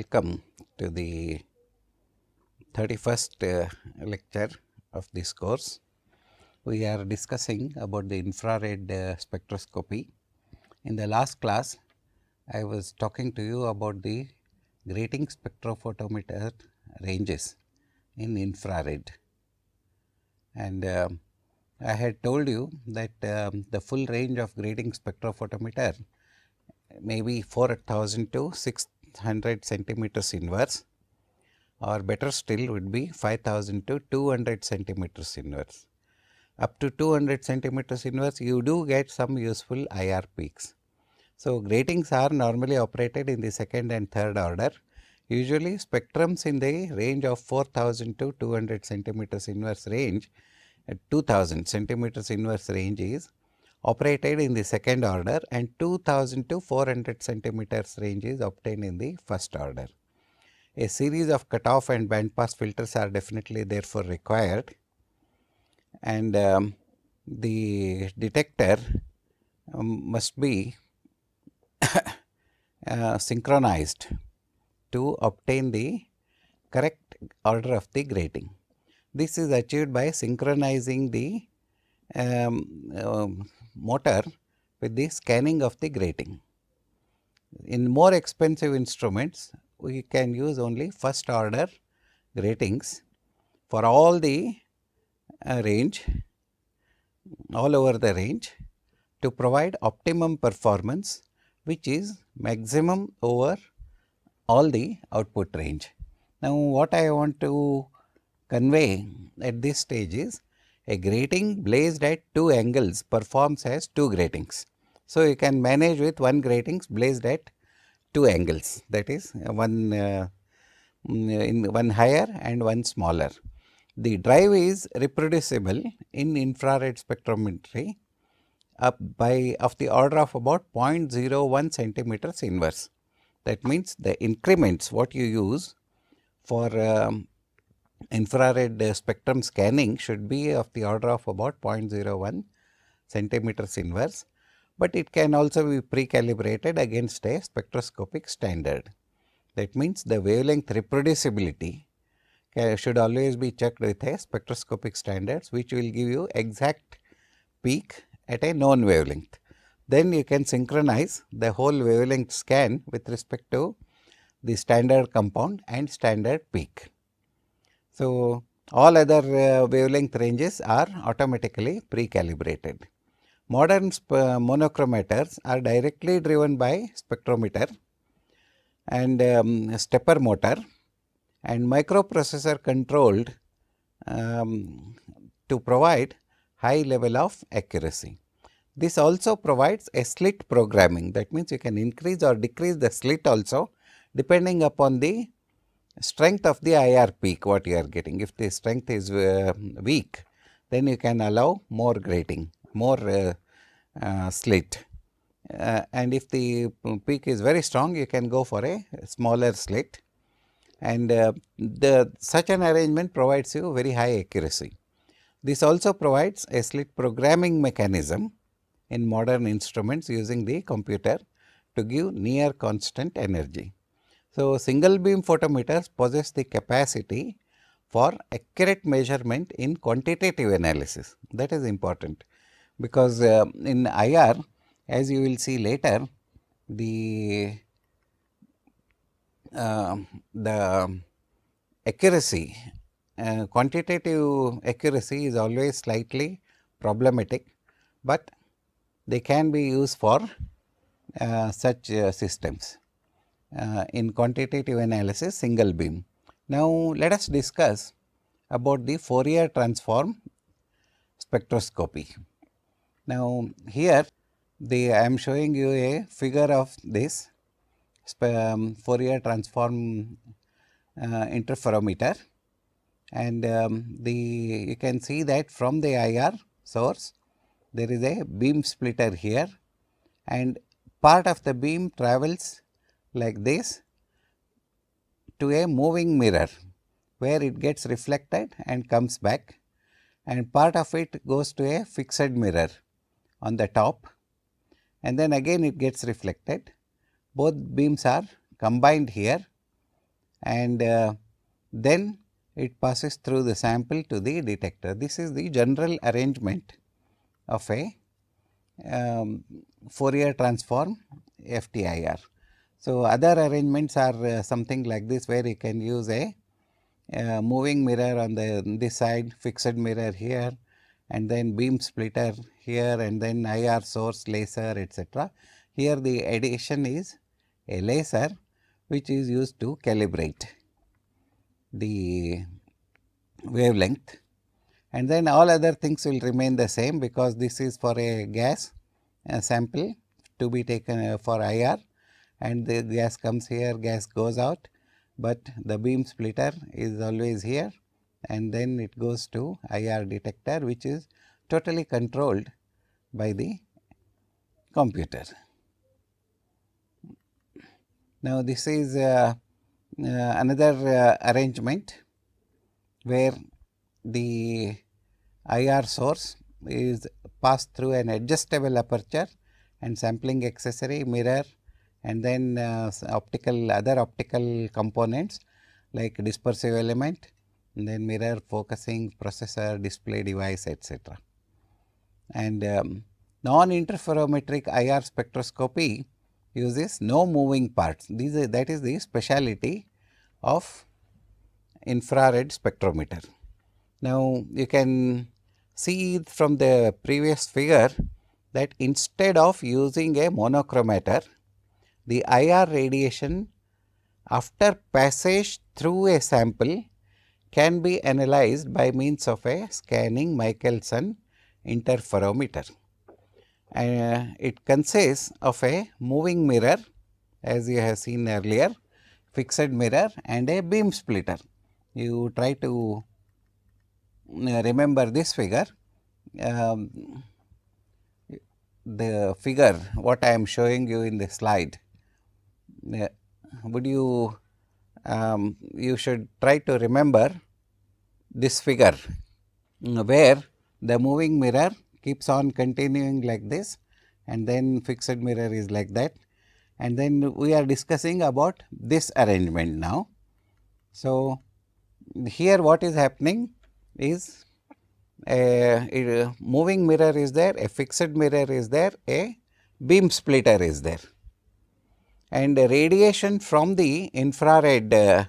Welcome to the 31st lecture of this course. We are discussing about the infrared spectroscopy. In the last class, I was talking to you about the grating spectrophotometer ranges in infrared, and I had told you that the full range of grating spectrophotometer may be 4000 to 600 centimeters inverse, or better still would be 5000 to 200 centimeters inverse. Up to 200 centimeters inverse, you do get some useful IR peaks. So, gratings are normally operated in the second and third order. Usually, spectrums in the range of 4000 to 200 centimeters inverse range, 2000 centimeters inverse range is operated in the second order, and 2000 to 400 centimeters range is obtained in the first order. A series of cutoff and band pass filters are definitely therefore required, and the detector must be synchronized to obtain the correct order of the grating. This is achieved by synchronizing the motor with the scanning of the grating. In more expensive instruments, we can use only first order gratings for all the range, all over the range, to provide optimum performance, which is maximum over all the output range. Now, what I want to convey at this stage is a grating blazed at two angles performs as two gratings. So, you can manage with one gratings blazed at two angles, that is one higher and one smaller. The drive is reproducible in infrared spectrometry of the order of about 0.01 centimeters inverse. That means, the increments what you use for infrared spectrum scanning should be of the order of about 0.01 centimeters inverse, but it can also be pre-calibrated against a spectroscopic standard. That means, the wavelength reproducibility should always be checked with a spectroscopic standards, which will give you exact peak at a known wavelength. Then you can synchronize the whole wavelength scan with respect to the standard compound and standard peak. So, all other wavelength ranges are automatically pre-calibrated. Modern monochromators are directly driven by spectrometer and stepper motor, and microprocessor controlled to provide high level of accuracy. This also provides a slit programming. That means, you can increase or decrease the slit also depending upon the strength of the IR peak what you are getting. If the strength is weak, then you can allow more grating, more slit, and if the peak is very strong, you can go for a smaller slit, and such an arrangement provides you very high accuracy. This also provides a slit programming mechanism in modern instruments using the computer to give near constant energy. So, single beam photometers possess the capacity for accurate measurement in quantitative analysis. That is important, because in IR, as you will see later, the accuracy, quantitative accuracy is always slightly problematic, but they can be used for such systems in quantitative analysis single beam. Now, let us discuss about the Fourier transform spectroscopy. Now, here I am showing you a figure of this Fourier transform interferometer, and you can see that from the IR source there is a beam splitter here, and part of the beam travels like this to a moving mirror, where it gets reflected and comes back, and part of it goes to a fixed mirror on the top, and then again it gets reflected. Both beams are combined here, and then it passes through the sample to the detector. This is the general arrangement of a Fourier transform FTIR. So, other arrangements are something like this, where you can use a moving mirror on this side, fixed mirror here, and then beam splitter here, and then IR source, laser, etc. Here the addition is a laser which is used to calibrate the wavelength, and then all other things will remain the same, because this is for a gas sample to be taken for IR, and the gas comes here, gas goes out, but the beam splitter is always here, and then it goes to IR detector, which is totally controlled by the computer. Now, this is another arrangement where the IR source is passed through an adjustable aperture and sampling accessory, mirror, and then other optical components like dispersive element, and then mirror, focusing, processor, display device, etc. And non-interferometric IR spectroscopy uses no moving parts. That is the speciality of infrared spectrometer. Now, you can see from the previous figure that instead of using a monochromator, the IR radiation after passage through a sample can be analyzed by means of a scanning Michelson interferometer. It consists of a moving mirror, as you have seen earlier, fixed mirror, and a beam splitter. You try to remember this figure. The figure what I am showing you in the slide, would you should try to remember this figure, where the moving mirror keeps on continuing like this, and then fixed mirror is like that, and then we are discussing about this arrangement now. So, here what is happening is a moving mirror is there, a fixed mirror is there, a beam splitter is there, and radiation from the infrared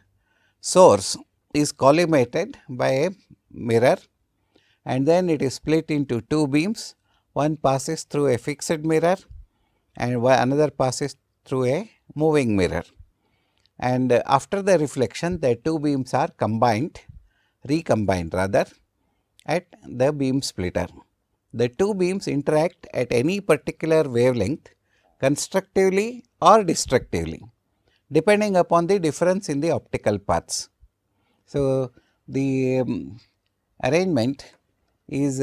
source is collimated by a mirror, and then it is split into two beams. One passes through a fixed mirror and another passes through a moving mirror, and after the reflection the two beams are recombined rather at the beam splitter. The two beams interact at any particular wavelength constructively or destructively, depending upon the difference in the optical paths. So, the arrangement is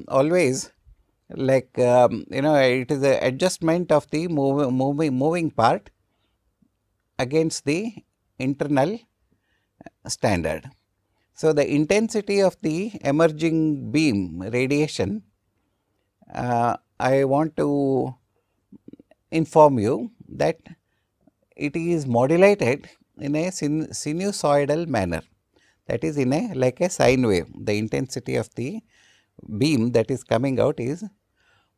always like it is a adjustment of the moving part against the internal standard. So, the intensity of the emerging beam radiation, I want to inform you that it is modulated in a sinusoidal manner, that is in a like a sine wave. The intensity of the beam that is coming out is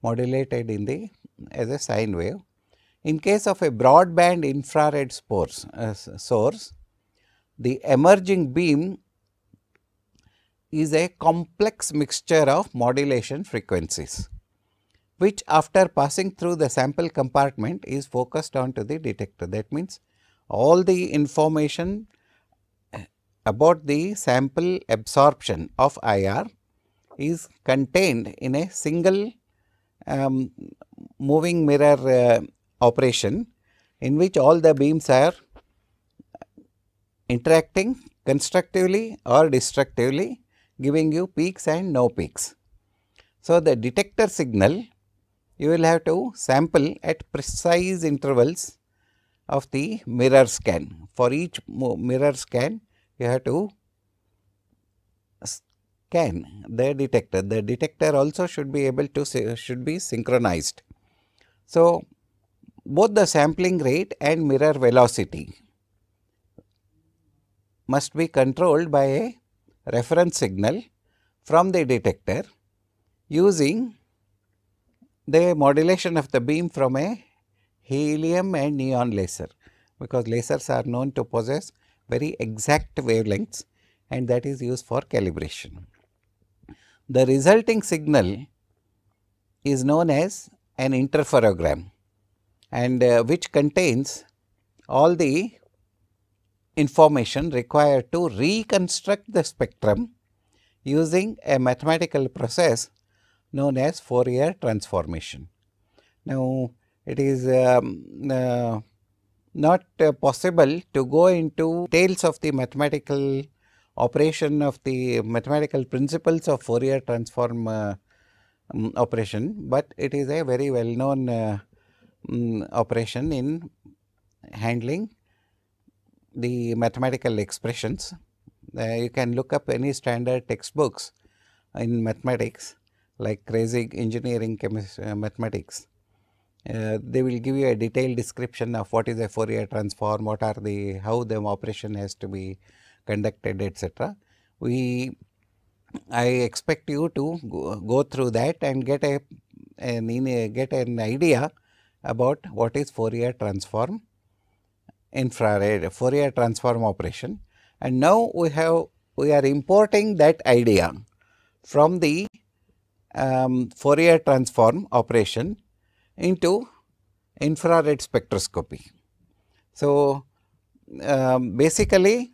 modulated as a sine wave. In case of a broadband infrared source, the emerging beam is a complex mixture of modulation frequencies, which after passing through the sample compartment is focused onto the detector. That means, all the information about the sample absorption of IR is contained in a single moving mirror operation, in which all the beams are interacting constructively or destructively, giving you peaks and no peaks. So, the detector signal you will have to sample at precise intervals of the mirror scan. For each mirror scan, you have to scan the detector. The detector also should be able to should be synchronized. So, both the sampling rate and mirror velocity must be controlled by a reference signal from the detector using the modulation of the beam from a helium and neon laser, because lasers are known to possess very exact wavelengths, and that is used for calibration. The resulting signal is known as an interferogram, and which contains all the information required to reconstruct the spectrum using a mathematical process known as Fourier transformation. Now, it is not possible to go into details of the mathematical operation of the mathematical principles of Fourier transform operation, but it is a very well known operation in handling the mathematical expressions. You can look up any standard textbooks in mathematics like Craig engineering mathematics. They will give you a detailed description of what is a Fourier transform, what are the, how the operation has to be conducted, etc. I expect you to go through that and get an idea about what is Fourier transform infrared, Fourier transform operation. And now we are importing that idea from the Fourier transform operation into infrared spectroscopy. So, basically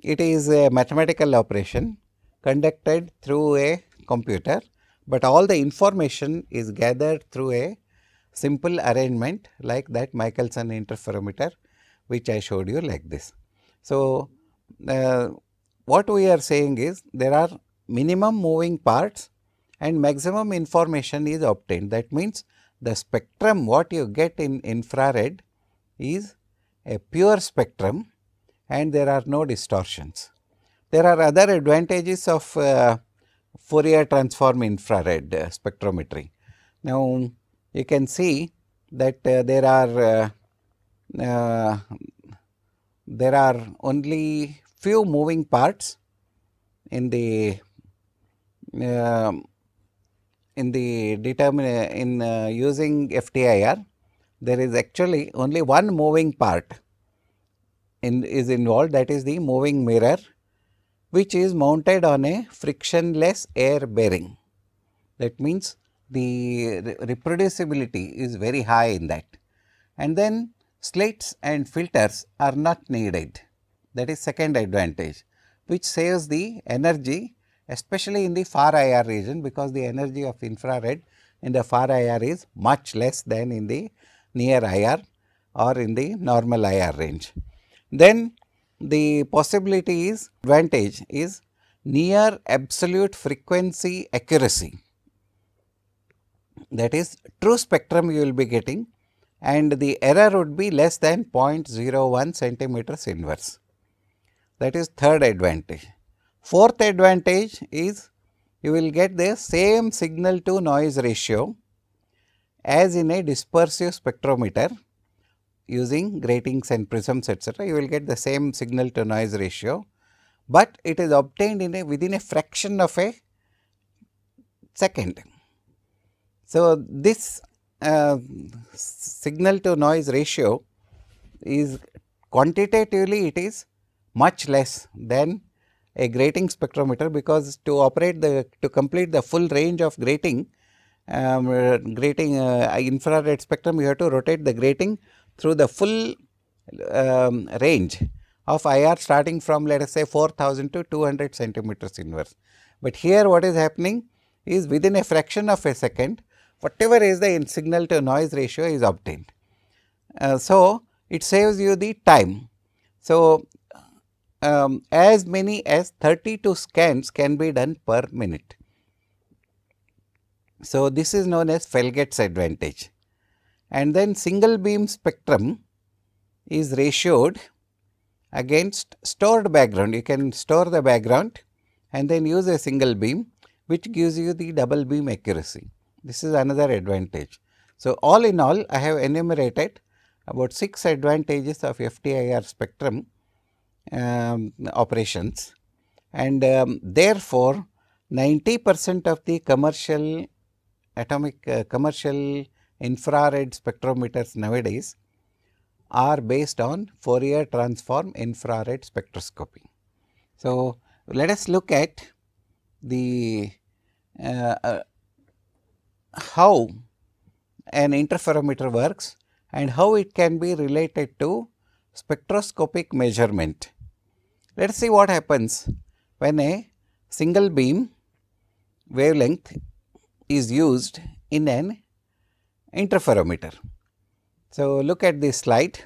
it is a mathematical operation conducted through a computer, but all the information is gathered through a simple arrangement like that Michelson interferometer, which I showed you like this. So, what we are saying is there are minimum moving parts and maximum information is obtained. That means, the spectrum what you get in infrared is a pure spectrum and there are no distortions. There are other advantages of Fourier transform infrared spectrometry. Now, you can see that there are only few moving parts in the using FTIR. There is actually only one moving part is involved, that is the moving mirror, which is mounted on a frictionless air bearing. That means, the reproducibility is very high in that, and then slits and filters are not needed. That is second advantage, which saves the energy, especially in the far IR region, because the energy of infrared in the far IR is much less than in the near IR or in the normal IR range. Then the possibility is advantage is near absolute frequency accuracy, that is true spectrum you will be getting, and the error would be less than 0.01 centimeters inverse. That is third advantage. Fourth advantage is you will get the same signal to noise ratio as in a dispersive spectrometer using gratings and prisms, etc. You will get the same signal to noise ratio, but it is obtained within a fraction of a second. So, this signal to noise ratio is quantitatively it is much less than a grating spectrometer, because to complete the full range of grating infrared spectrum, you have to rotate the grating through the full range of IR starting from, let us say, 4000 to 200 centimeters inverse. But here what is happening is within a fraction of a second, whatever is the signal to noise ratio is obtained. So, it saves you the time. So, as many as 32 scans can be done per minute. So, this is known as Felget's advantage. And then single beam spectrum is ratioed against stored background. You can store the background and then use a single beam, which gives you the double beam accuracy. This is another advantage. So, all in all, I have enumerated about 6 advantages of FTIR spectrum, operations, and therefore 90% of the commercial commercial infrared spectrometers nowadays are based on Fourier transform infrared spectroscopy. So, let us look at the how an interferometer works and how it can be related to spectroscopic measurement. Let us see what happens when a single beam wavelength is used in an interferometer. So, look at this slide.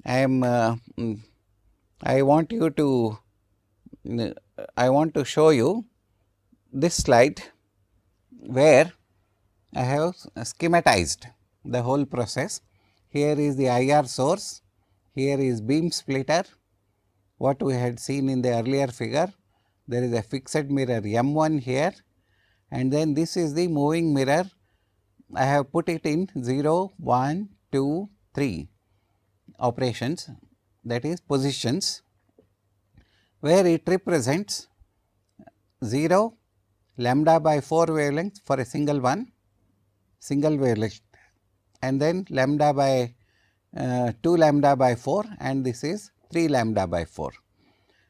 I want to show you this slide where I have schematized the whole process. Here is the IR source, here is beam splitter, what we had seen in the earlier figure. There is a fixed mirror M1 here, and then this is the moving mirror. I have put it in 0, 1, 2, 3 operations, that is positions, where it represents 0, lambda by 4 wavelength for a single wavelength, and then lambda by 2 lambda by 4, and this is 3 lambda by 4.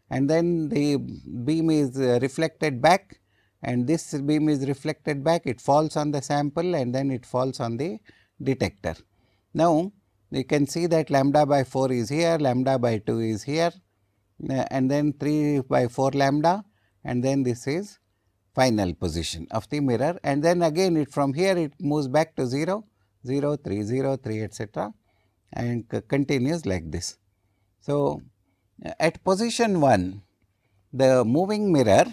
And then the beam is reflected back, and this beam is reflected back, it falls on the sample and then it falls on the detector. Now, you can see that lambda by 4 is here, lambda by 2 is here, and then 3 by 4 lambda, and then this is final position of the mirror, and then again it from here it moves back to 0, 0, 3, 0, 3, etc., and continues like this. So, at position 1, the moving mirror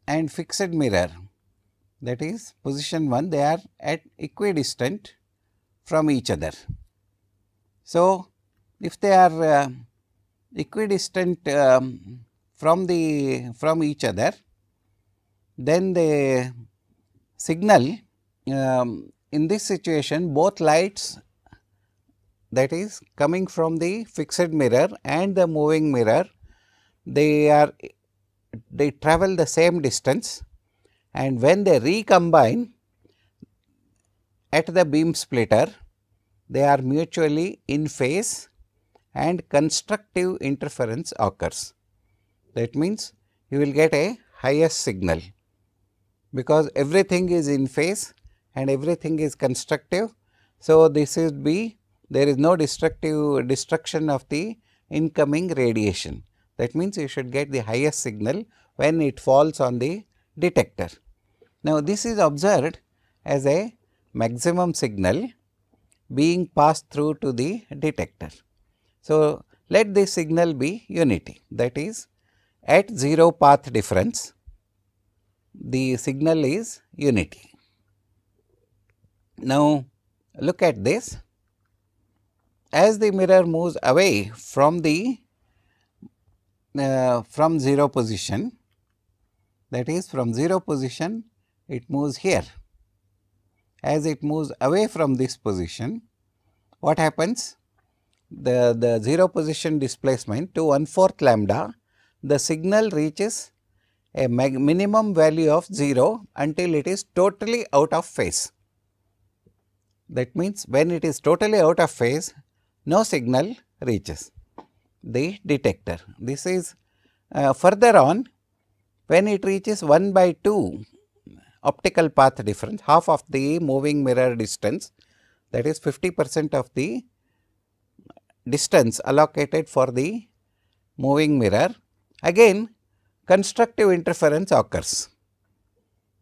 and fixed mirror, that is position 1, they are at equidistant from each other. So, if they are equidistant from each other, then the signal in this situation, both lights, that is coming from the fixed mirror and the moving mirror, they travel the same distance, and when they recombine at the beam splitter, they are mutually in phase and constructive interference occurs. That means, you will get a highest signal, because everything is in phase and everything is constructive. So, this is there is no destruction of the incoming radiation. That means, you should get the highest signal when it falls on the detector. Now, this is observed as a maximum signal being passed through to the detector. So, let this signal be unity, that is at 0 path difference, the signal is unity. Now, look at this. As the mirror moves away from the from 0 position, that is from 0 position it moves here. As it moves away from this position, what happens? The 0 position displacement to 1/4 lambda, the signal reaches a minimum value of 0 until it is totally out of phase. That means, when it is totally out of phase, no signal reaches the detector. This is further on, when it reaches 1/2 optical path difference, half of the moving mirror distance, that is 50% of the distance allocated for the moving mirror, again constructive interference occurs.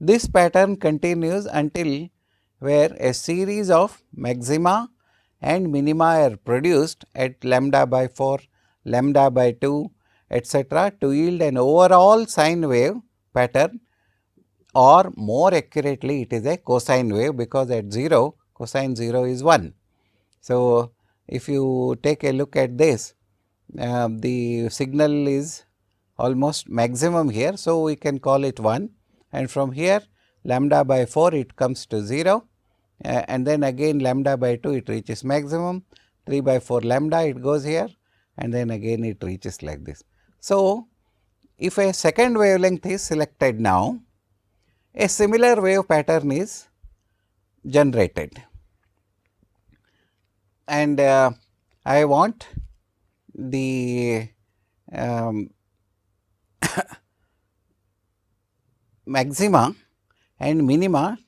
This pattern continues until where a series of maxima and minima are produced at lambda by 4, lambda by 2, etc., to yield an overall sine wave pattern, or more accurately it is a cosine wave, because at 0 cosine 0 is 1. So, if you take a look at this, the signal is almost maximum here. So, we can call it 1, and from here lambda by 4 it comes to 0, and then again lambda by 2 it reaches maximum, 3 by 4 lambda it goes here and then again it reaches like this. So, if a second wavelength is selected now, a similar wave pattern is generated, and I want the maxima and minima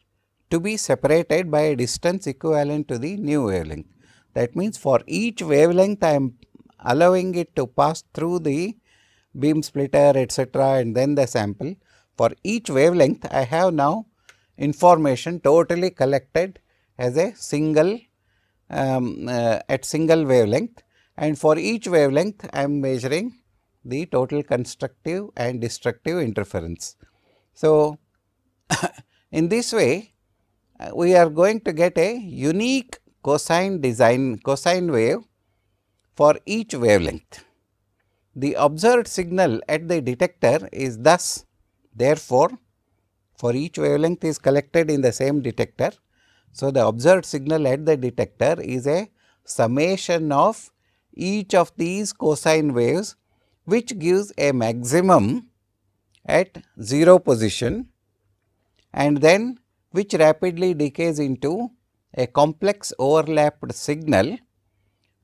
to be separated by a distance equivalent to the new wavelength. That means, for each wavelength I am allowing it to pass through the beam splitter etcetera and then the sample. For each wavelength I have now information totally collected as a single at single wavelength, and for each wavelength I am measuring the total constructive and destructive interference. So, in this way we are going to get a unique cosine wave for each wavelength. The observed signal at the detector is thus, therefore, for each wavelength is collected in the same detector. So, the observed signal at the detector is a summation of each of these cosine waves, which gives a maximum at 0 position and then which rapidly decays into a complex overlapped signal,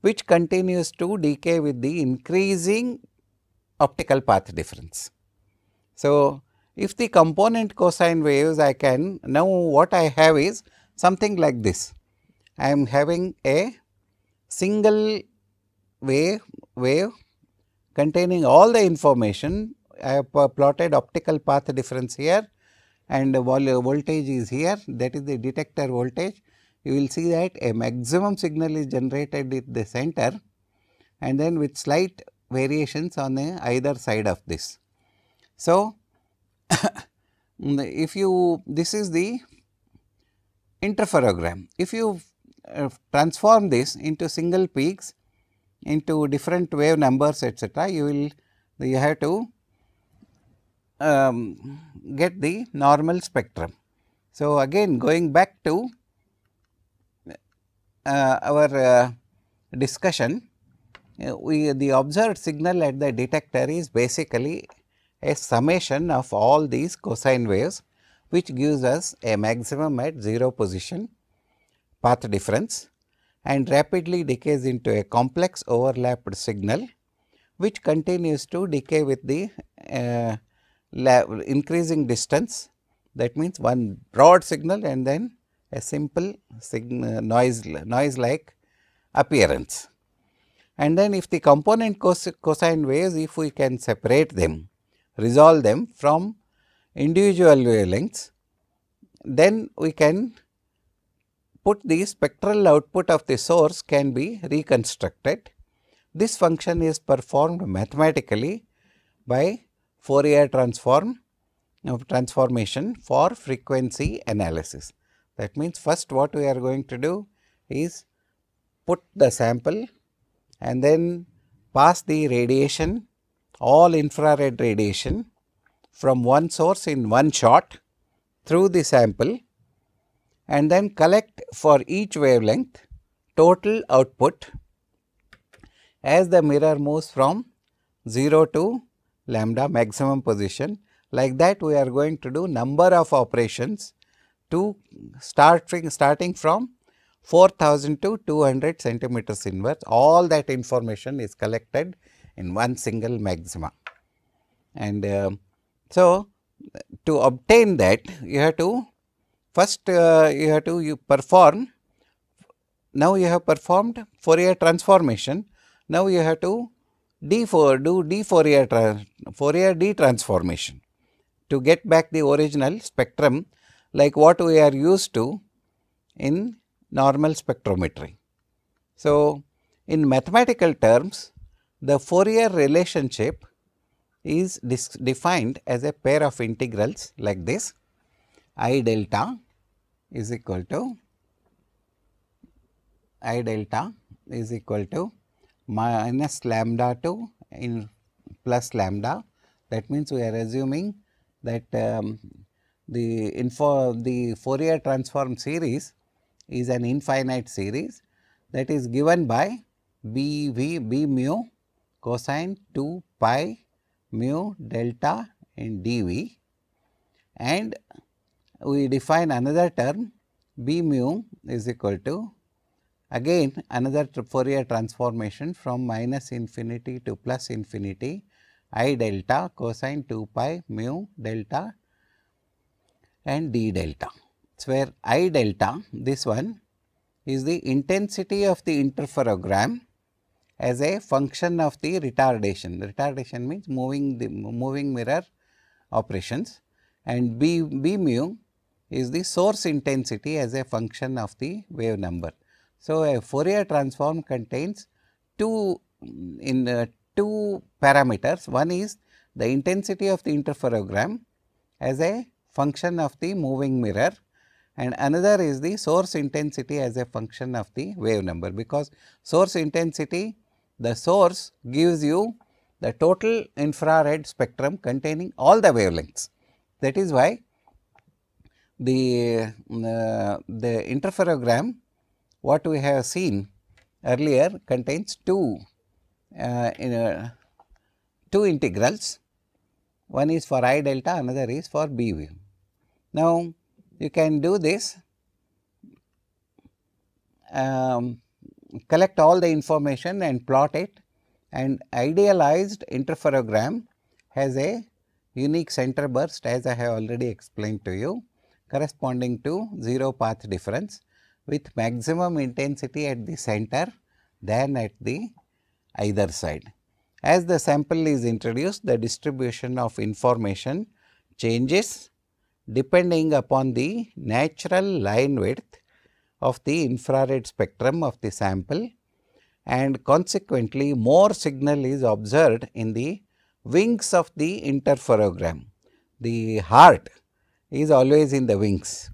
which continues to decay with the increasing optical path difference. So, if the component cosine waves I can, now what I have is something like this. I am having a single wave containing all the information. I have plotted optical path difference here and voltage is here, that is the detector voltage. You will see that a maximum signal is generated at the center and then with slight variations on either side of this. So, if you, this is the interferogram. If you transform this into single peaks into different wave numbers etcetera, you have to get the normal spectrum. So, again going back to our discussion, the observed signal at the detector is basically a summation of all these cosine waves, which gives us a maximum at 0 position path difference and rapidly decays into a complex overlapped signal, which continues to decay with the increasing distance. That means, one broad signal and then a simple noise like appearance. And then if the component cosine waves, if we can separate them, resolve them from individual wavelengths, then we can put the spectral output of the source can be reconstructed. This function is performed mathematically by Fourier transformation for frequency analysis. That means, first what we are going to do is put the sample and then pass the radiation, all infrared radiation from one source in one shot through the sample and then collect for each wavelength total output as the mirror moves from 0 to lambda maximum position. Like that we are going to do number of operations to starting from 4000 to 200 centimeters inverse. All that information is collected in one single maxima. And so, to obtain that you have to first you perform, now you have performed Fourier transformation. Now, you have to do Fourier detransformation to get back the original spectrum, like what we are used to in normal spectrometry. So, in mathematical terms, the Fourier relationship is defined as a pair of integrals like this: I delta is equal to minus lambda to in plus lambda. That means, we are assuming that the Fourier transform series is an infinite series. that is given by b mu cosine 2 pi mu delta in dV, and we define another term b mu is equal to again another Fourier transformation from minus infinity to plus infinity I delta cosine 2 pi mu delta and d delta. So, where I delta, this one is the intensity of the interferogram as a function of the retardation. Retardation means moving mirror operations, and b mu is the source intensity as a function of the wave number. So, a Fourier transform contains two parameters. One is the intensity of the interferogram as a function of the moving mirror, and another is the source intensity as a function of the wave number, because source intensity, the source gives you the total infrared spectrum containing all the wavelengths. That is why the interferogram what we have seen earlier contains two integrals. One is for I delta, another is for b v. Now, you can do this, collect all the information and plot it, and idealized interferogram has a unique center burst, as I have already explained to you, corresponding to 0 path difference with maximum intensity at the center than at the either side. As the sample is introduced, the distribution of information changes depending upon the natural line width of the infrared spectrum of the sample, and consequently more signal is observed in the wings of the interferogram. The heart is always in the wings.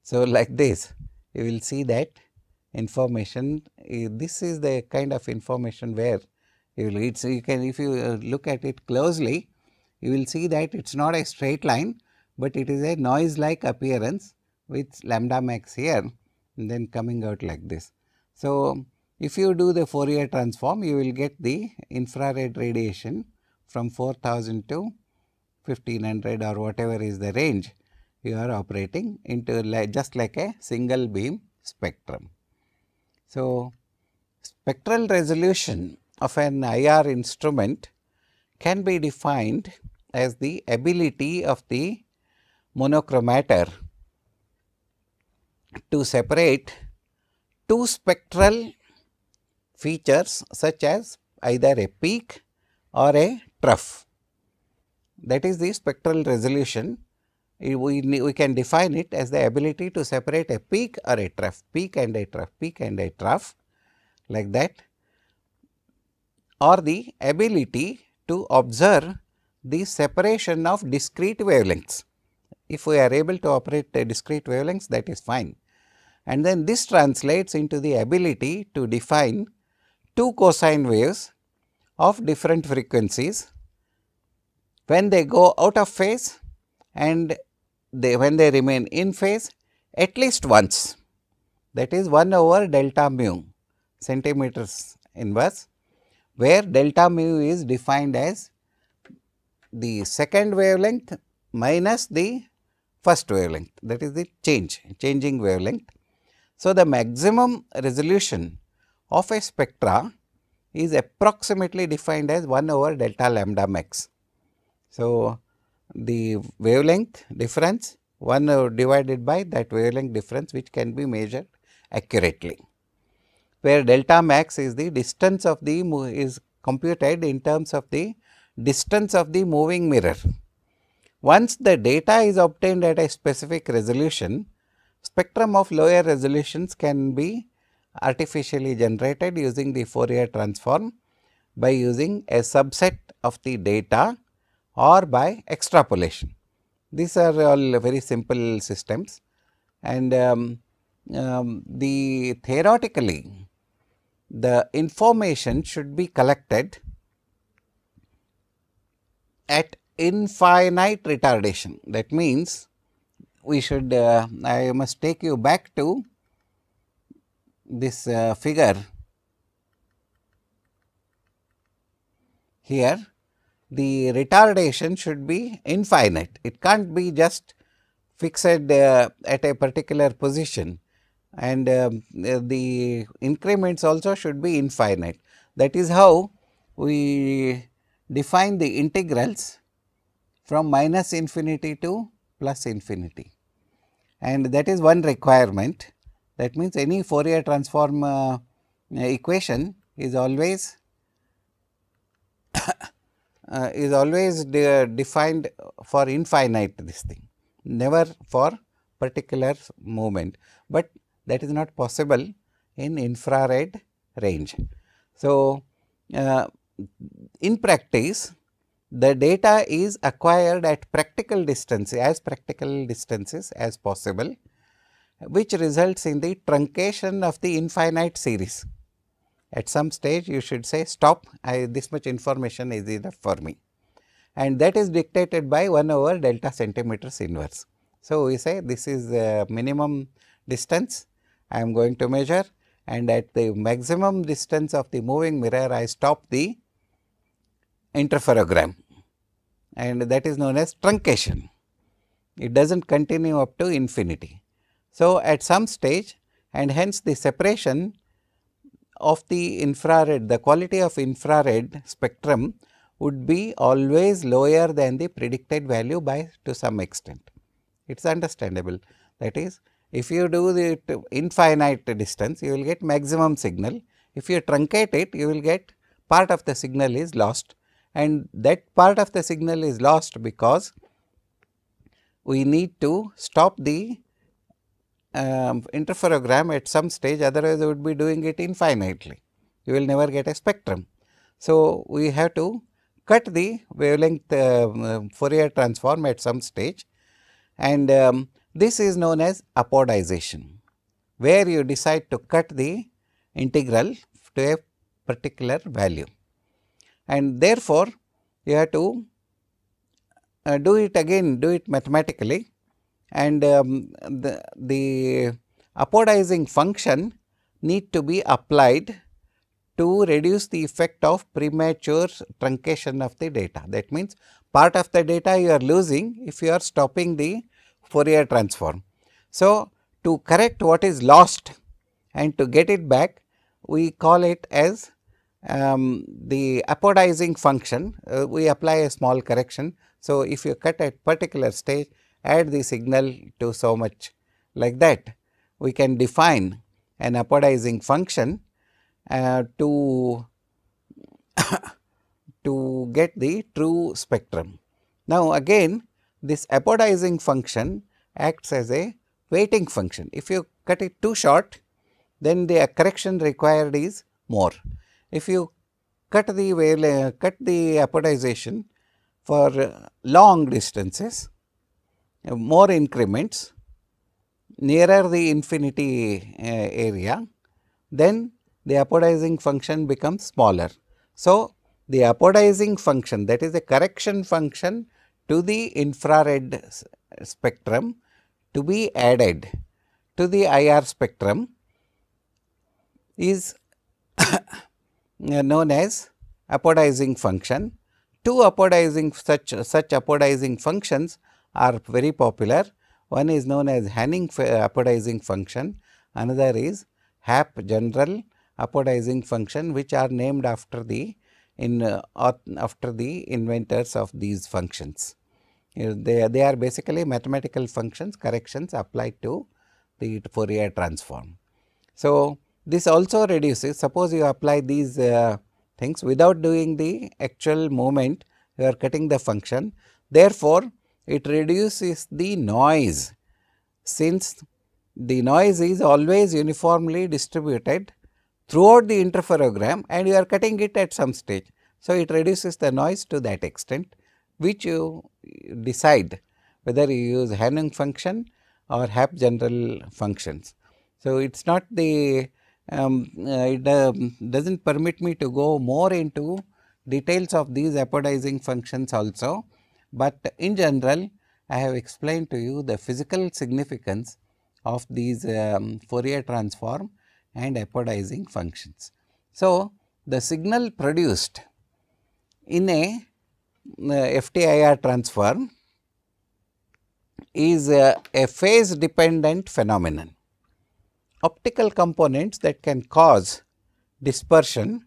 So, like this you will see that information, this is the kind of information where you will read. So, you can, if you look at it closely, you will see that it is not a straight line, but it is a noise like appearance with lambda max here and then coming out like this. So, if you do the Fourier transform, you will get the infrared radiation from 4000 to 1500 or whatever is the range you are operating into, just like a single beam spectrum. So, spectral resolution of an IR instrument can be defined as the ability of the monochromator to separate two spectral features such as either a peak or a trough. That is the spectral resolution. We can define it as the ability to separate a peak or a trough, peak and a trough, peak and a trough, like that, or the ability to observe the separation of discrete wavelengths. If we are able to operate discrete wavelengths, that is fine, and then this translates into the ability to define two cosine waves of different frequencies when they go out of phase and when they remain in phase at least once, that is 1 over delta mu centimeters inverse, where delta mu is defined as the second wavelength minus the first wavelength, that is the changing wavelength. So, the maximum resolution of a spectra is approximately defined as 1 over delta lambda max. So, the wavelength difference 1 divided by that wavelength difference, which can be measured accurately, where delta max is the distance of the is computed in terms of the distance of the moving mirror. Once the data is obtained at a specific resolution, spectrum of lower resolutions can be artificially generated using the Fourier transform by using a subset of the data or by extrapolation. These are all very simple systems, and theoretically the information should be collected at infinite retardation. That means, we should I must take you back to this figure here, the retardation should be infinite. It can't be just fixed at a particular position, and the increments also should be infinite. That is how we define the integrals from minus infinity to plus infinity, and that is one requirement. That means, any Fourier transform equation is always defined for infinite this thing, never for particular movement, but that is not possible in infrared range. So, in practice, the data is acquired at practical distances as possible, which results in the truncation of the infinite series. At some stage you should say stop, this much information is enough for me, and that is dictated by 1 over delta centimeters inverse. So, we say this is the minimum distance I am going to measure, and at the maximum distance of the moving mirror I stop the interferogram, and that is known as truncation. It does not continue up to infinity. So, at some stage, and hence the separation of the infrared, the quality of infrared spectrum would be always lower than the predicted value by to some extent. It is understandable. That is, if you do the infinite distance, you will get maximum signal. If you truncate it, you will get part of the signal is lost, and that part of the signal is lost because we need to stop the interferogram at some stage, otherwise we would be doing it infinitely. You will never get a spectrum. So, we have to cut the wavelength Fourier transform at some stage, and this is known as apodization, where you decide to cut the integral to a particular value, and therefore, you have to do it mathematically, and the apodizing function need to be applied to reduce the effect of premature truncation of the data. That means, part of the data you are losing if you are stopping the Fourier transform. So, to correct what is lost and to get it back, we call it as the apodizing function. We apply a small correction. So, if you cut at particular stage, add the signal to so much, like that, we can define an apodizing function to get the true spectrum. Now, again this apodizing function acts as a weighting function. If you cut it too short, then the correction required is more. If you cut the apodization for long distances, more increments nearer the infinity area, then the apodizing function becomes smaller. So, the apodizing function, that is a correction function to the infrared spectrum, to be added to the IR spectrum, is known as apodizing function. Two apodizing such apodizing functions are very popular. One is known as Hanning apodizing function, another is Hap general apodizing function, which are named after the inventors of these functions. They are basically mathematical functions, corrections applied to the Fourier transform. So, this also reduces, suppose you apply these things without doing the actual movement, you are cutting the function. Therefore, it reduces the noise, since the noise is always uniformly distributed throughout the interferogram and you are cutting it at some stage. So, it reduces the noise to that extent, which you decide whether you use Hanning function or Hap general functions. So, it is not the it does not permit me to go more into details of these apodizing functions also, but in general I have explained to you the physical significance of these Fourier transform and apodizing functions. So, the signal produced in a FTIR transform is a phase dependent phenomenon. Optical components that can cause dispersion,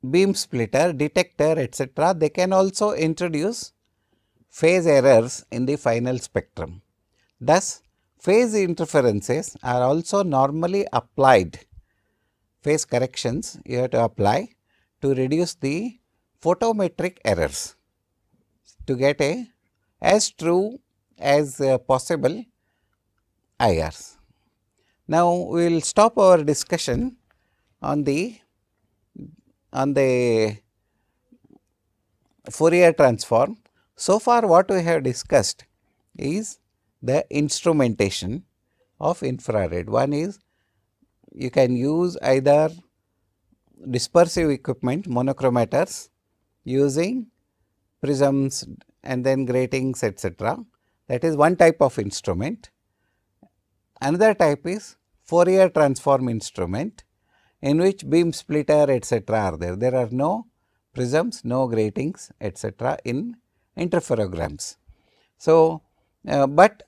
beam splitter, detector, etc., they can also introduce phase errors in the final spectrum. Thus, phase interferences are also normally applied, phase corrections you have to apply to reduce the photometric errors to get a as true as possible IRs. Now, we will stop our discussion on the Fourier transform. So far what we have discussed is the instrumentation of infrared. One is you can use either dispersive equipment, monochromators, using prisms and then gratings, etc. That is one type of instrument. Another type is Fourier transform instrument, in which beam splitter, etc. are there. There are no prisms, no gratings, etc. in interferograms. So, but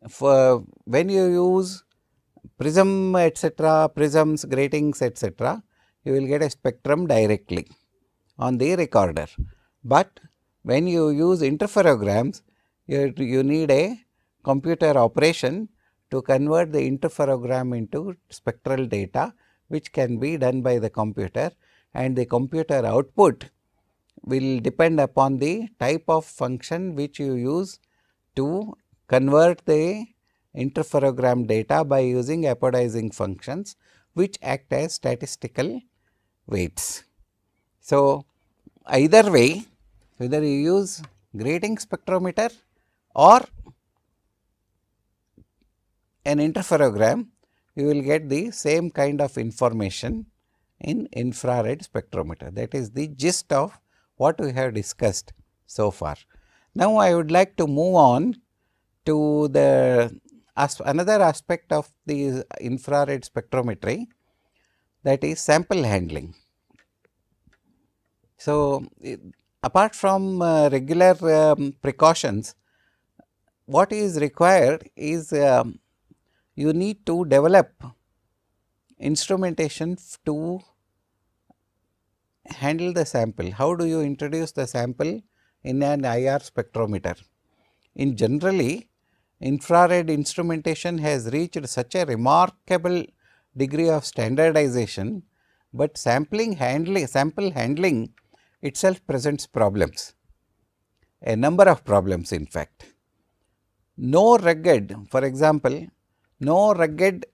for when you use prism, etc., prisms, gratings, etc., you will get a spectrum directly on the recorder. But when you use interferograms, you need a computer operation to convert the interferogram into spectral data, which can be done by the computer, and the computer output will depend upon the type of function which you use to convert the interferogram data by using apodizing functions, which act as statistical weights. So, either way, whether you use grating spectrometer or an interferogram, you will get the same kind of information in infrared spectrometer. That is the gist of what we have discussed so far. Now, I would like to move on to the another aspect of the infrared spectrometry, that is sample handling. So, apart from regular precautions, what is required is you need to develop instrumentation to handle the sample. How do you introduce the sample in an IR spectrometer? In generally, infrared instrumentation has reached such a remarkable degree of standardization, but sample handling itself presents problems, a number of problems in fact. No rugged, for example, no rugged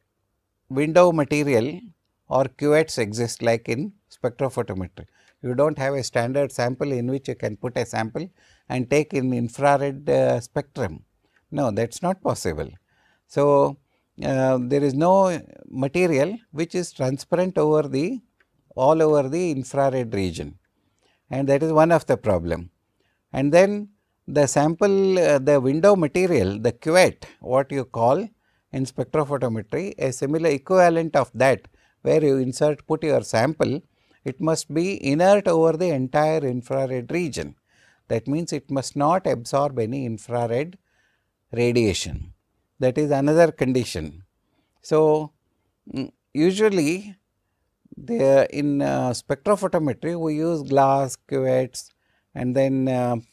window material or cuvettes exist like in spectrophotometry. You do not have a standard sample in which you can put a sample and take in infrared spectrum. No, that is not possible. So, there is no material which is transparent over the all over the infrared region, and that is one of the problem. And then the sample, the window material, the cuvette, what you call in spectrophotometry, a similar equivalent of that, where you put your sample, it must be inert over the entire infrared region. That means, it must not absorb any infrared radiation. That is another condition. So, usually in spectrophotometry we use glass cuvettes and then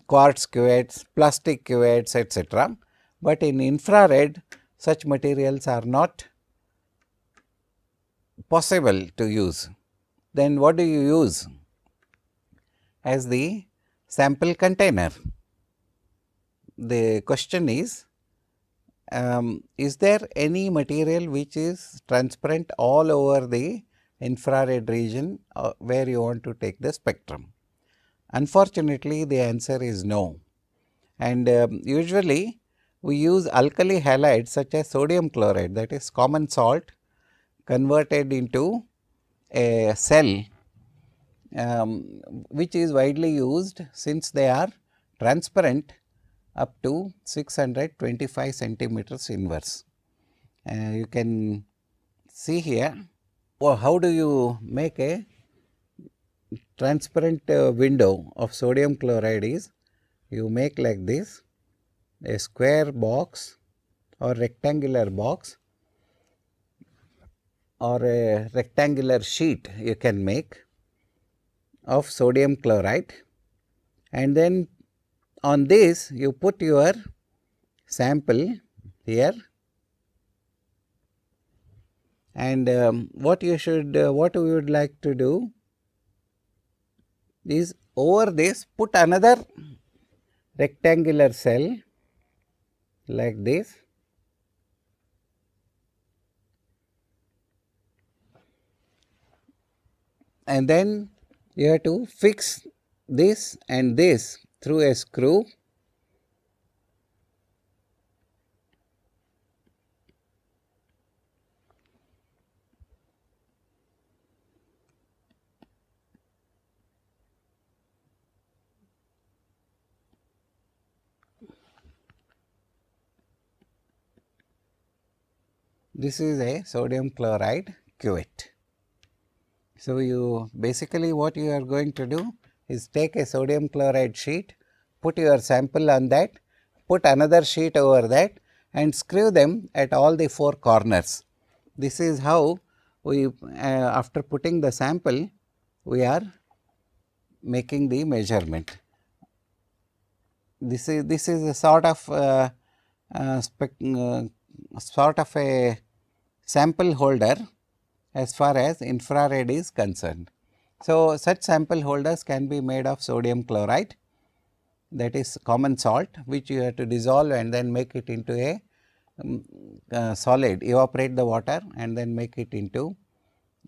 quartz cuvettes, plastic cuvettes, etc. But in infrared such materials are not possible to use. Then what do you use as the sample container? The question is there any material which is transparent all over the infrared region where you want to take the spectrum? Unfortunately, the answer is no, and usually we use alkali halides such as sodium chloride, that is common salt converted into a cell, which is widely used since they are transparent up to 625 centimeters inverse, You can see here, how do you make a transparent window of sodium chloride is, you make like this, a square box or rectangular box or a rectangular sheet you can make of sodium chloride, and then on this you put your sample here, and what we would like to do is, over this put another rectangular cell like this, and then you have to fix this and this through a screw. This is a sodium chloride cuvette. So, you basically what you are going to do is take a sodium chloride sheet, put your sample on that, put another sheet over that and screw them at all the 4 corners. This is how we after putting the sample, we are making the measurement. This is a sort of a sample holder as far as infrared is concerned. So, such sample holders can be made of sodium chloride, that is common salt, which you have to dissolve and then make it into a solid, evaporate the water and then make it into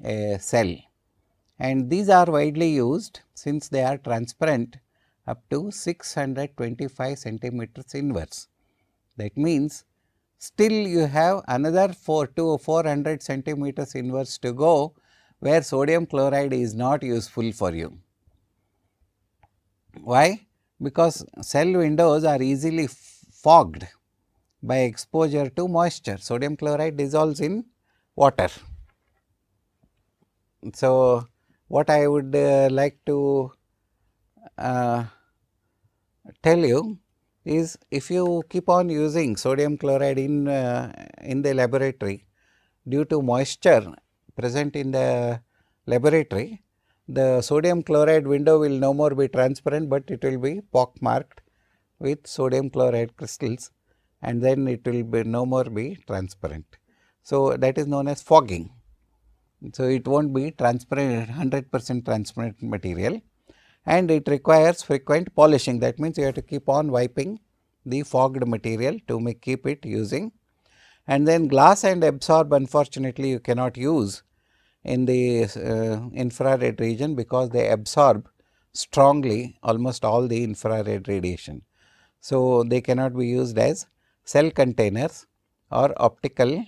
a cell. And these are widely used since they are transparent up to 625 centimeters inverse. That means, still you have another 400 centimeters inverse to go, where sodium chloride is not useful for you. Why? Because cell windows are easily fogged by exposure to moisture. Sodium chloride dissolves in water. So, what I would like to tell you is, if you keep on using sodium chloride in the laboratory, due to moisture present in the laboratory, the sodium chloride window will no more be transparent, but it will be pockmarked with sodium chloride crystals, and then it will be no more be transparent. So, that is known as fogging. So, it will not be transparent, 100% transparent material, and it requires frequent polishing. That means, you have to keep on wiping the fogged material to keep it using. And then glass and absorb, unfortunately, you cannot use in the infrared region, because they absorb strongly almost all the infrared radiation. So, they cannot be used as cell containers or optical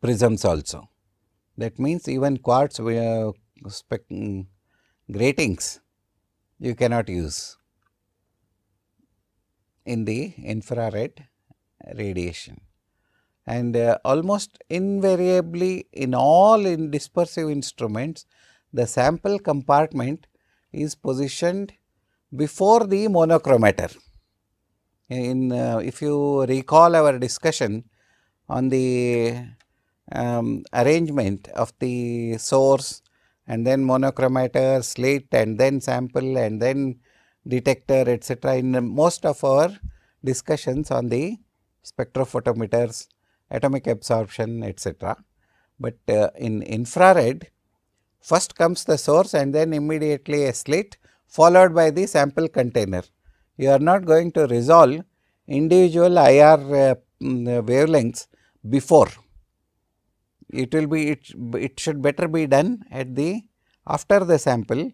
prisms also. That means, even quartz gratings you cannot use in the infrared radiation. And almost invariably in all dispersive instruments, the sample compartment is positioned before the monochromator. If you recall our discussion on the arrangement of the source and then monochromator, slit and then sample and then detector, etc., in most of our discussions on the spectrophotometers, atomic absorption, etc. But in infrared, first comes the source and then immediately a slit, followed by the sample container. You are not going to resolve individual IR wavelengths before. It will be it should better be done at the after the sample,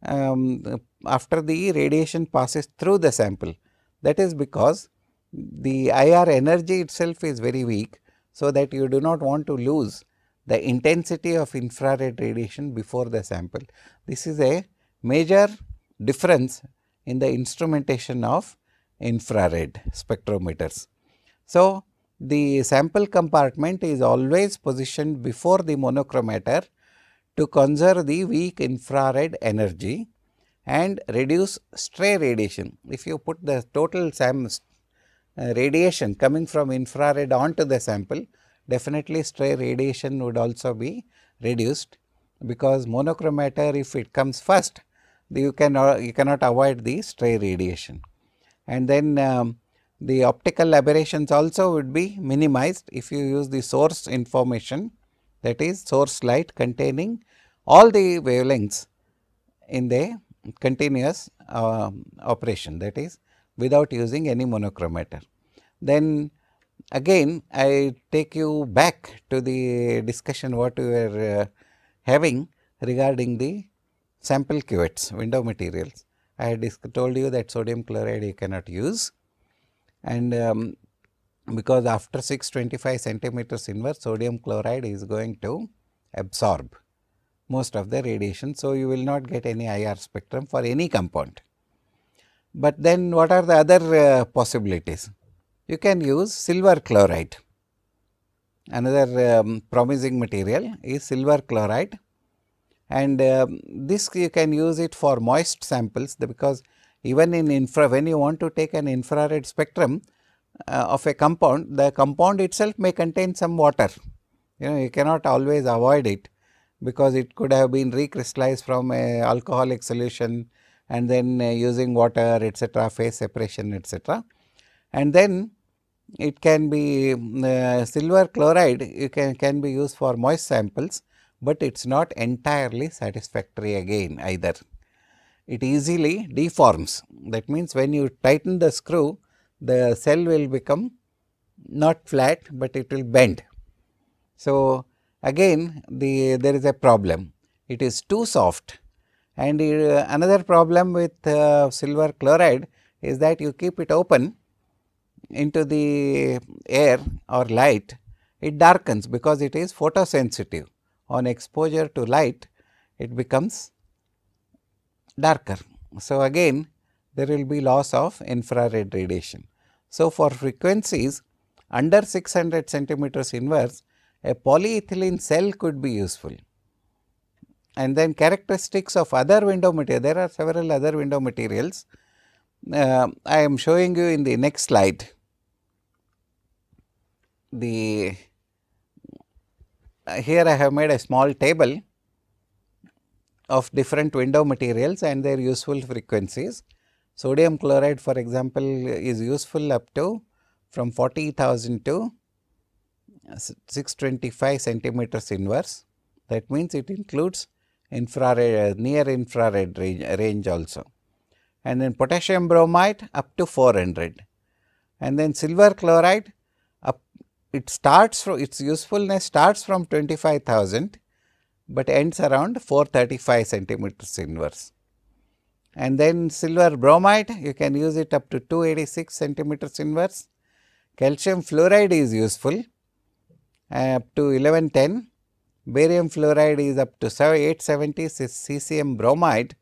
after the radiation passes through the sample. That is because the IR energy itself is very weak. So, that you do not want to lose the intensity of infrared radiation before the sample. This is a major difference in the instrumentation of infrared spectrometers. So, the sample compartment is always positioned before the monochromator to conserve the weak infrared energy and reduce stray radiation. If you put the total radiation coming from infrared onto the sample, definitely stray radiation would also be reduced, because monochromator, if it comes first, you cannot avoid the stray radiation. And then the optical aberrations also would be minimized if you use the source information, that is source light containing all the wavelengths in the continuous operation, that is without using any monochromator. Then again I take you back to the discussion what we were having regarding the sample cuvettes, window materials. I had told you that sodium chloride you cannot use, and because after 625 centimeters inverse, sodium chloride is going to absorb most of the radiation. So, you will not get any IR spectrum for any compound. But then what are the other possibilities? You can use silver chloride. Another promising material is silver chloride, and this you can use it for moist samples, because even in when you want to take an infrared spectrum of a compound, the compound itself may contain some water. You cannot always avoid it, because it could have been recrystallized from a alcoholic solution and then using water, etc., phase separation, etc. And then it can be silver chloride can be used for moist samples, but it is not entirely satisfactory again either. It easily deforms. That means, when you tighten the screw, the cell will become not flat, but it will bend. So, again there is a problem, it is too soft. And another problem with silver chloride is that you keep it open into the air or light, it darkens, because it is photosensitive. On exposure to light, it becomes darker. So, again there will be loss of infrared radiation. So, for frequencies under 600 centimeters inverse, a polyethylene cell could be useful. And then characteristics of other window material, there are several other window materials. I am showing you in the next slide here I have made a small table of different window materials and their useful frequencies. Sodium chloride, for example, is useful up to from 40,000 to 625 centimeters inverse. That means, it includes infrared, near infrared range also. And then potassium bromide up to 400, and then silver chloride it starts from its usefulness starts from 25,000, but ends around 435 centimeters inverse. And then silver bromide, you can use it up to 286 centimeters inverse. Calcium fluoride is useful up to 1110. Barium fluoride is up to 870. Cesium bromide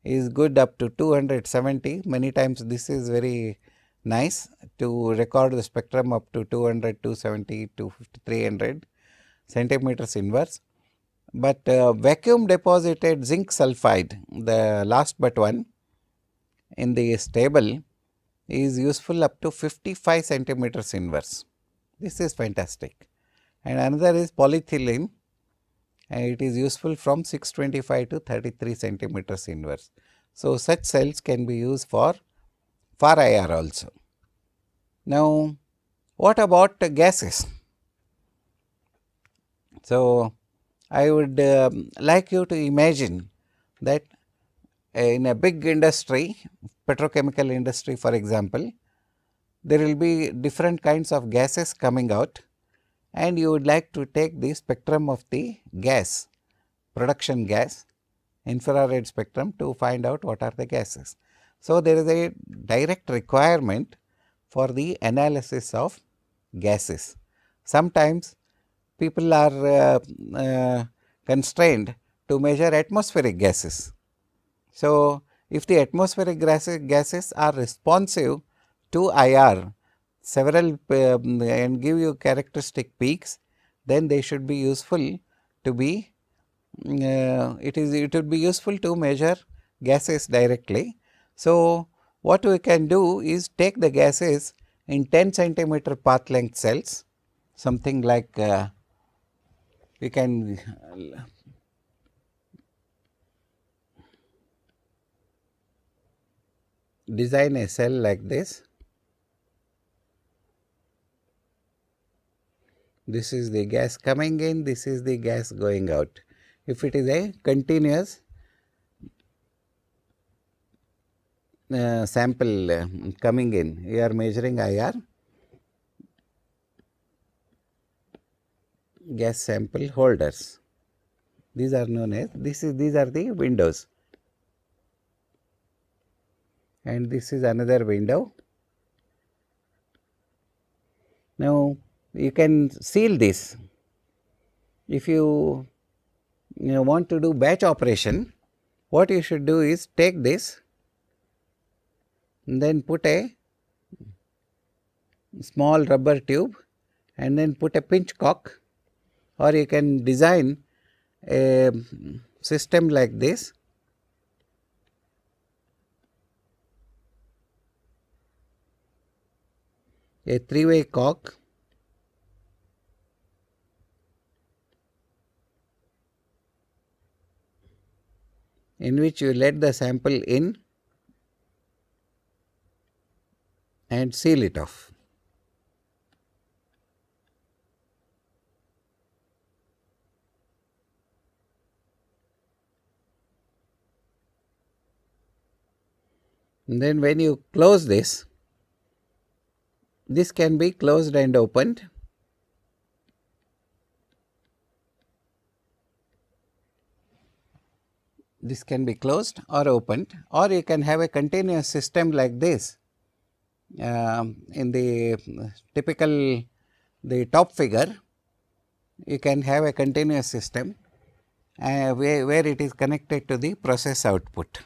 is good up to 270. Many times this is very nice to record the spectrum up to 200, 270, 250, 300 centimeters inverse. But vacuum deposited zinc sulphide, the last but one in this table, is useful up to 55 centimeters inverse. This is fantastic. And another is polyethylene, and it is useful from 625 to 33 centimeters inverse. So, such cells can be used for FOURIER also. Now, what about gases? So, I would like you to imagine that in a big industry, petrochemical industry for example, there will be different kinds of gases coming out, and you would like to take the spectrum of the gas, production gas, infrared spectrum to find out what are the gases. So, there is a direct requirement for the analysis of gases. Sometimes people are constrained to measure atmospheric gases. So, if the atmospheric gases are responsive to IR, several and give you characteristic peaks, then they should be useful to be it would be useful to measure gases directly. So, what we can do is take the gases in 10 centimeter path length cells, something like we can design a cell like this. This is the gas coming in, this is the gas going out. If it is a continuous sample coming in, you are measuring IR, gas sample holders. These are known as, these are the windows, and this is another window. Now, you can seal this. If you want to do batch operation, what you should do is take this and then put a small rubber tube and then put a pinch cock, or you can design a system like this. A three-way cock in which you let the sample in and seal it off. And then when you close this, this can be closed and opened. This can be closed or opened, or you can have a continuous system like this. In the typical top figure, you can have a continuous system where it is connected to the process output.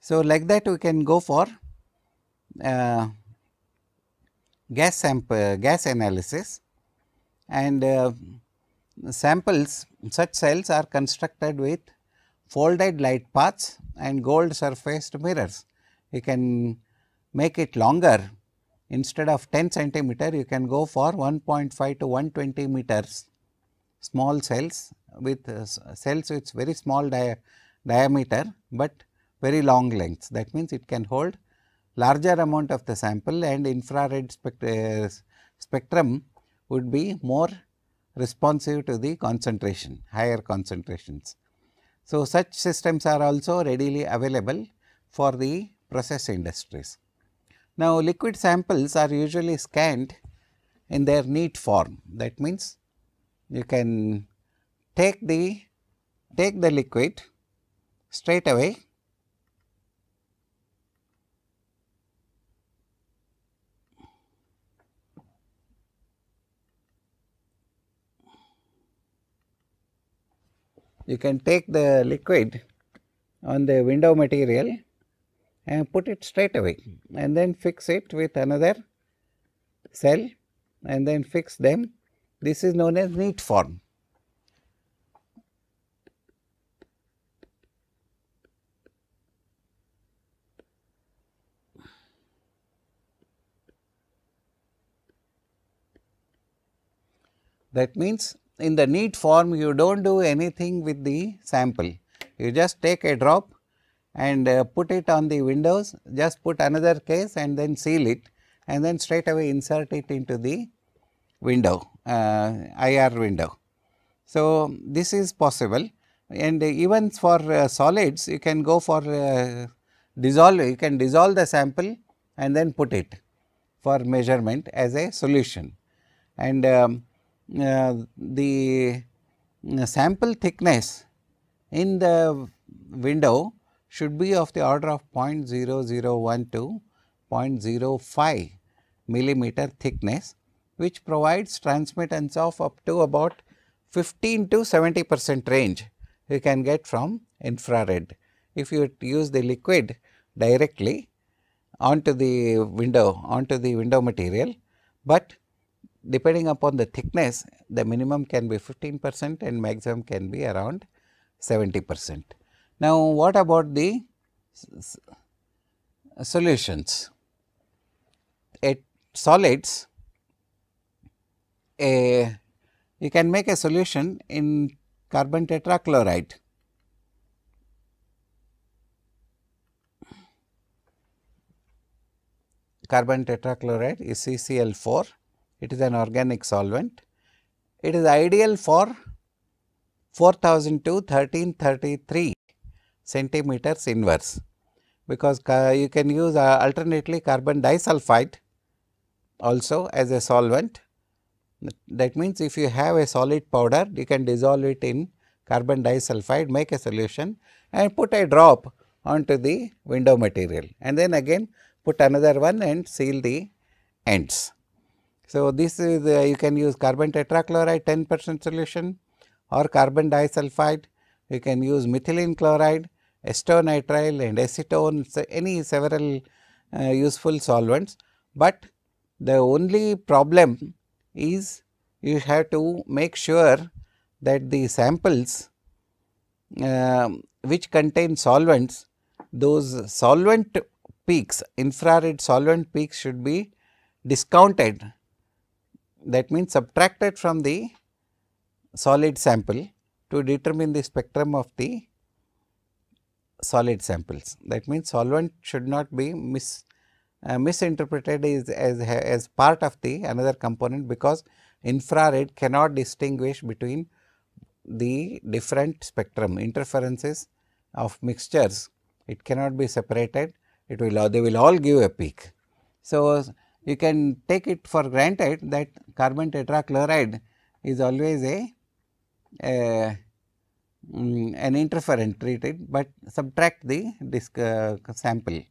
So, like that we can go for gas analysis, and samples, such cells are constructed with folded light paths and gold surfaced mirrors. You can make it longer. Instead of 10 centimeter, you can go for 1.5 to 120 meters small cells with very small diameter, but very long lengths. That means, it can hold larger amount of the sample, and infrared spectrum would be more responsive to the concentration, higher concentrations. So, such systems are also readily available for the process industries. Now, liquid samples are usually scanned in their neat form. That means, you can take the liquid straight away you can take the liquid on the window material and put it straight away, and then fix it with another cell and then fix them. This is known as neat form. That means, in the neat form you do not do anything with the sample. You just take a drop and put it on the windows, just put another case and then seal it, and then straight away insert it into the window, IR window. So, this is possible, and even for solids you can go for you can dissolve the sample and then put it for measurement as a solution. And the sample thickness in the window should be of the order of 0.001 to 0.05 millimeter thickness, which provides transmittance of up to about 15 to 70% range you can get from infrared. If you use the liquid directly onto the window material, but depending upon the thickness, the minimum can be 15% and maximum can be around 70%. Now, what about the solutions? At solids, you can make a solution in carbon tetrachloride. Carbon tetrachloride is CCl4. It is an organic solvent. It is ideal for 4000 to 1333 centimeters inverse, because you can use alternately carbon disulfide also as a solvent. That means, if you have a solid powder, you can dissolve it in carbon disulfide, make a solution and put a drop onto the window material, and then again put another one and seal the ends. So, this is you can use carbon tetrachloride 10% solution or carbon disulfide. You can use methylene chloride, acetonitrile and acetone, so any several useful solvents, but the only problem is you have to make sure that the samples which contain solvents, those solvent peaks, infrared solvent peaks should be discounted. That means, subtracted from the solid sample to determine the spectrum of the solid samples. That means, solvent should not be misinterpreted as part of the another component, because infrared cannot distinguish between the different spectrum interferences of mixtures. It cannot be separated. They will all give a peak. So, you can take it for granted that carbon tetrachloride is always an interferent treated, but subtract the sample,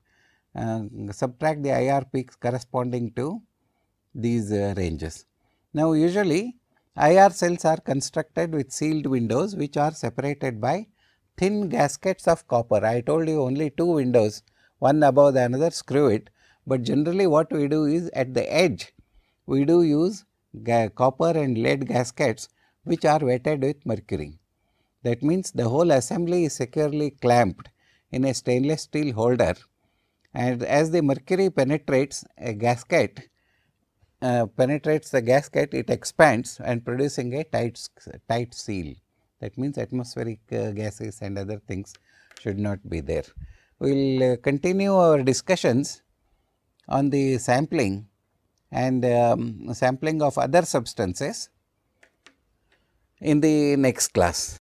subtract the IR peaks corresponding to these ranges. Now, usually IR cells are constructed with sealed windows, which are separated by thin gaskets of copper. I told you only 2 windows, one above the another, screw it, but generally what we do is at the edge we do use copper and lead gaskets, which are wetted with mercury. That means, the whole assembly is securely clamped in a stainless steel holder, and as the mercury penetrates a gasket, it expands and producing a tight seal. That means, atmospheric gases and other things should not be there. We will continue our discussions on the sampling and sampling of other substances in the next class.